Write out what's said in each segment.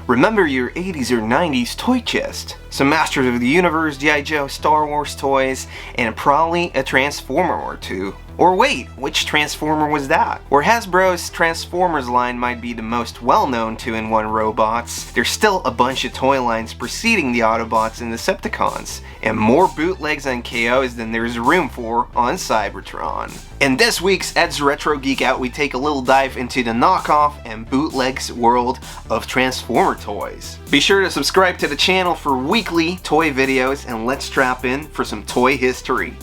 Remember your 80s or 90s toy chest. Some Masters of the Universe, G.I. Joe, Star Wars toys, and probably a Transformer or two. Or wait, which Transformer was that? Where Hasbro's Transformers line might be the most well-known 2-in-1 robots, there's still a bunch of toy lines preceding the Autobots and Decepticons, and more bootlegs and KOs than there's room for on Cybertron. In this week's Ed's Retro Geek Out, we take a little dive into the knockoff and bootlegs world of Transformer toys. Be sure to subscribe to the channel for weekly toy videos, and let's strap in for some toy history.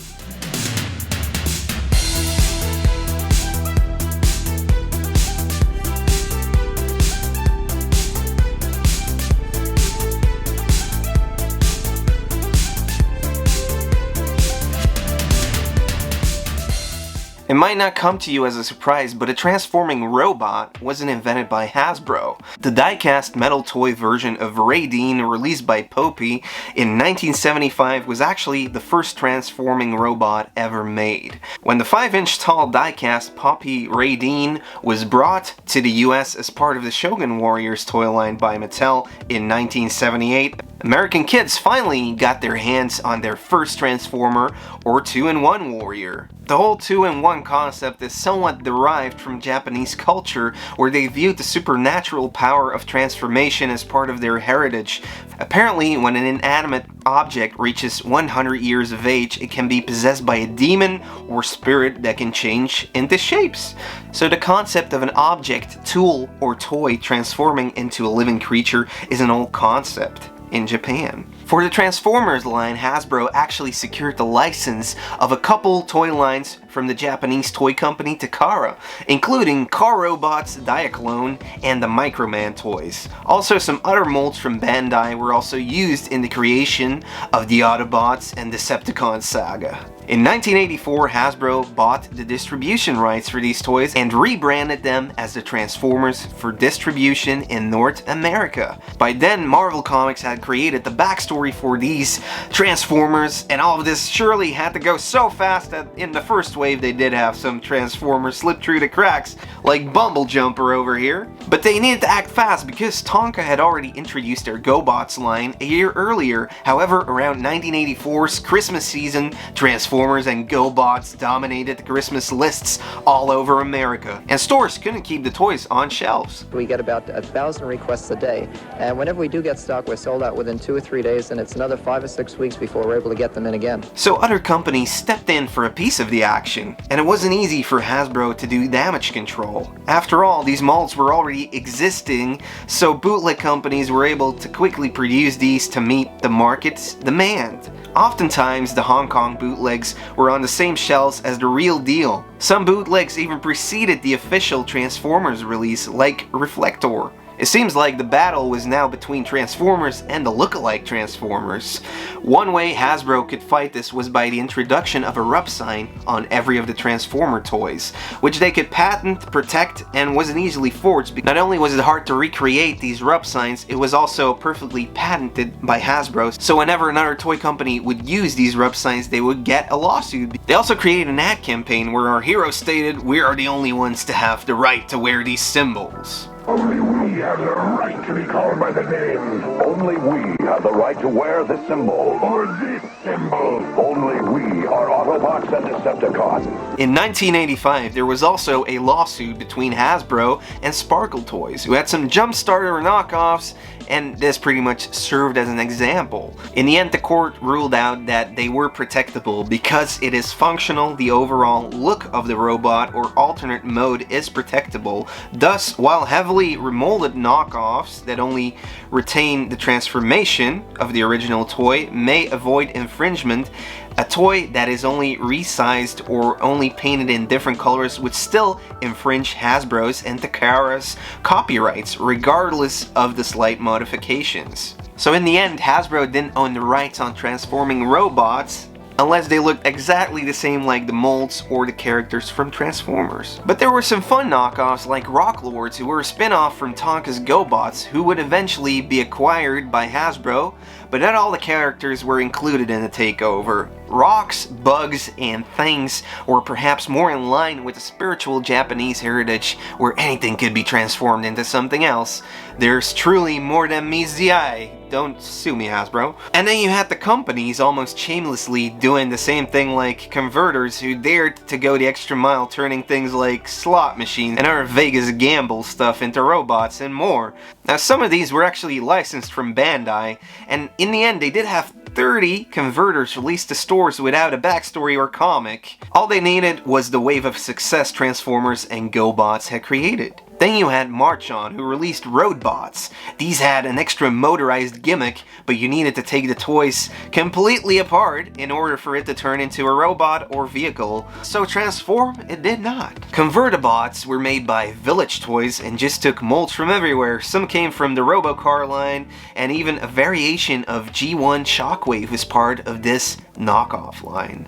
It might not come to you as a surprise, but a transforming robot wasn't invented by Hasbro. The die-cast metal toy version of Ray Dean, released by Popey in 1975, was actually the first transforming robot ever made. When the 5-inch tall die-cast Poppy Ray Dean was brought to the US as part of the Shogun Warriors toy line by Mattel in 1978, American kids finally got their hands on their first Transformer, or 2-in-1 warrior. The whole 2-in-1 concept is somewhat derived from Japanese culture, where they viewed the supernatural power of transformation as part of their heritage. Apparently, when an inanimate object reaches 100 years of age, it can be possessed by a demon or spirit that can change into shapes. So the concept of an object, tool, or toy transforming into a living creature is an old concept in Japan. For the Transformers line, Hasbro actually secured the license of a couple toy lines from the Japanese toy company Takara, including Car Robots, Diaclone, and the Microman toys. Also, some other molds from Bandai were also used in the creation of the Autobots and Decepticon saga. In 1984, Hasbro bought the distribution rights for these toys and rebranded them as the Transformers for distribution in North America. By then, Marvel Comics had created the backstory for these Transformers, and all of this surely had to go so fast that in the first wave they did have some Transformers slip through the cracks, like Bumble Jumper over here. But they needed to act fast because Tonka had already introduced their GoBots line a year earlier. However, around 1984's Christmas season, Transformers and GoBots dominated the Christmas lists all over America, and stores couldn't keep the toys on shelves. We get about 1,000 requests a day, and whenever we do get stock, we're sold out within 2 or 3 days, and it's another 5 or 6 weeks before we're able to get them in again. So other companies stepped in for a piece of the action, and it wasn't easy for Hasbro to do damage control. After all, these molds were already existing, so bootleg companies were able to quickly produce these to meet the market's demand. Oftentimes, the Hong Kong bootlegs were on the same shelves as the real deal. Some bootlegs even preceded the official Transformers release, like Reflector. It seems like the battle was now between Transformers and the look-alike Transformers. One way Hasbro could fight this was by the introduction of a rub sign on every of the Transformer toys, which they could patent, protect, and wasn't easily forged. Not only was it hard to recreate these rub signs, it was also perfectly patented by Hasbro, so whenever another toy company would use these rub signs, they would get a lawsuit. They also created an ad campaign where our hero stated, "We are the only ones to have the right to wear these symbols." Only we have the right to be called by the name. Only we have the right to wear this symbol. Or this symbol. Only we are Autobots and Decepticons. In 1985, there was also a lawsuit between Hasbro and Sparkle Toys, who had some Jumpstarter knockoffs, and this pretty much served as an example. In the end, the court ruled out that they were protectable because it is functional, the overall look of the robot or alternate mode is protectable. Thus, while heavily remolded knockoffs that only retain the transformation of the original toy may avoid infringement, a toy that is only resized or only painted in different colors would still infringe Hasbro's and Takara's copyrights, regardless of the slight modifications. So in the end, Hasbro didn't own the rights on transforming robots, unless they looked exactly the same like the molds or the characters from Transformers. But there were some fun knockoffs like Rock Lords, who were a spin-off from Tonka's GoBots, who would eventually be acquired by Hasbro, but not all the characters were included in the takeover. Rocks, bugs, and things were perhaps more in line with the spiritual Japanese heritage where anything could be transformed into something else. There's truly more than meets the eye. Don't sue me, Hasbro. And then you had the companies almost shamelessly doing the same thing like converters who dared to go the extra mile, turning things like slot machines and other Vegas gamble stuff into robots and more. Now some of these were actually licensed from Bandai, and in the end they did have 30 converters released to stores without a backstory or comic. All they needed was the wave of success Transformers and GoBots had created. Then you had Marchon, who released Roadbots. These had an extra motorized gimmick, but you needed to take the toys completely apart in order for it to turn into a robot or vehicle. So transform it did not. Convertibots were made by Village Toys and just took molds from everywhere. Some came from the Robocar line, and even a variation of G1 Shockwave was part of this knockoff line.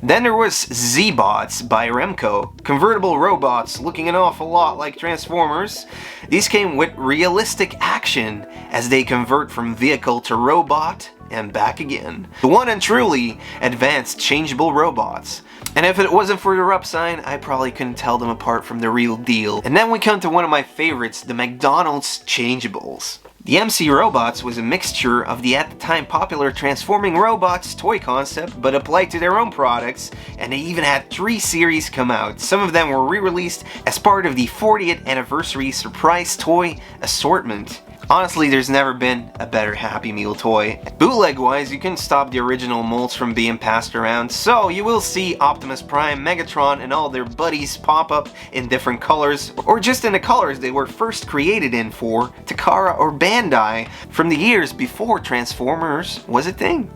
Then there was Zybots by Remco, convertible robots looking an awful lot like Transformers. These came with realistic action as they convert from vehicle to robot and back again. The one and truly advanced changeable robots. And if it wasn't for the Rupp sign, I probably couldn't tell them apart from the real deal. And then we come to one of my favorites, the McDonald's Changeables. The MC Robots was a mixture of the at the time popular Transforming Robots toy concept, but applied to their own products, and they even had 3 series come out. Some of them were re-released as part of the 40th anniversary surprise toy assortment. Honestly, there's never been a better Happy Meal toy. Bootleg-wise, you couldn't stop the original molds from being passed around, so you will see Optimus Prime, Megatron, and all their buddies pop up in different colors, or just in the colors they were first created in for Takara or Bandai from the years before Transformers was a thing.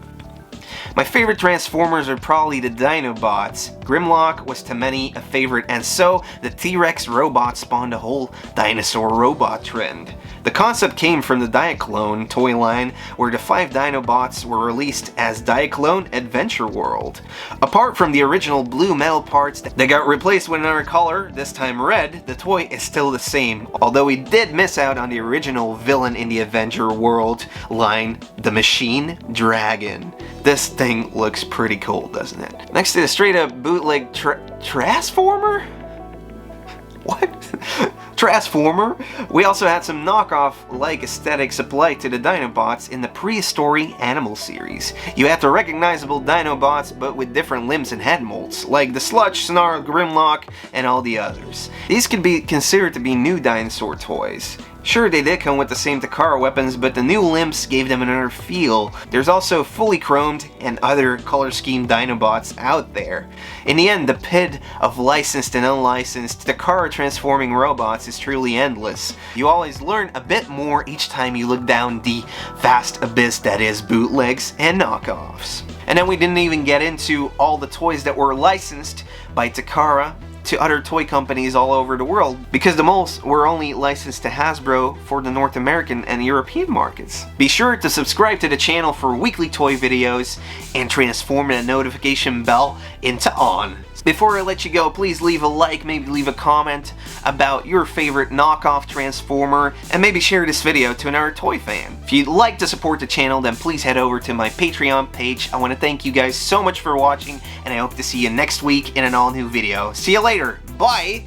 My favorite Transformers are probably the Dinobots. Grimlock was to many a favorite, and so the T-Rex robot spawned a whole dinosaur robot trend. The concept came from the Diaclone toy line, where the 5 Dinobots were released as Diaclone Adventure World. Apart from the original blue metal parts that got replaced with another color, this time red, the toy is still the same, although we did miss out on the original villain in the Adventure World line, the Machine Dragon. This thing looks pretty cool, doesn't it? Next to the straight up bootleg Transformer? What? Transformer? We also had some knockoff-like aesthetics applied to the Dinobots in the Prehistory Animal series. You had the recognizable Dinobots, but with different limbs and head molds, like the Sludge, Snarl, Grimlock, and all the others. These could be considered to be new dinosaur toys. Sure, they did come with the same Takara weapons, but the new limbs gave them another feel. There's also fully chromed and other color scheme Dinobots out there. In the end, the pit of licensed and unlicensed Takara transforming robots is truly endless. You always learn a bit more each time you look down the vast abyss that is bootlegs and knockoffs. And then we didn't even get into all the toys that were licensed by Takara to other toy companies all over the world, because the molds were only licensed to Hasbro for the North American and European markets. Be sure to subscribe to the channel for weekly toy videos and transform the notification bell into on. Before I let you go, please leave a like, maybe leave a comment about your favorite knockoff Transformer, and maybe share this video to another toy fan. If you'd like to support the channel, then please head over to my Patreon page. I want to thank you guys so much for watching, and I hope to see you next week in an all-new video. See you later. Bye!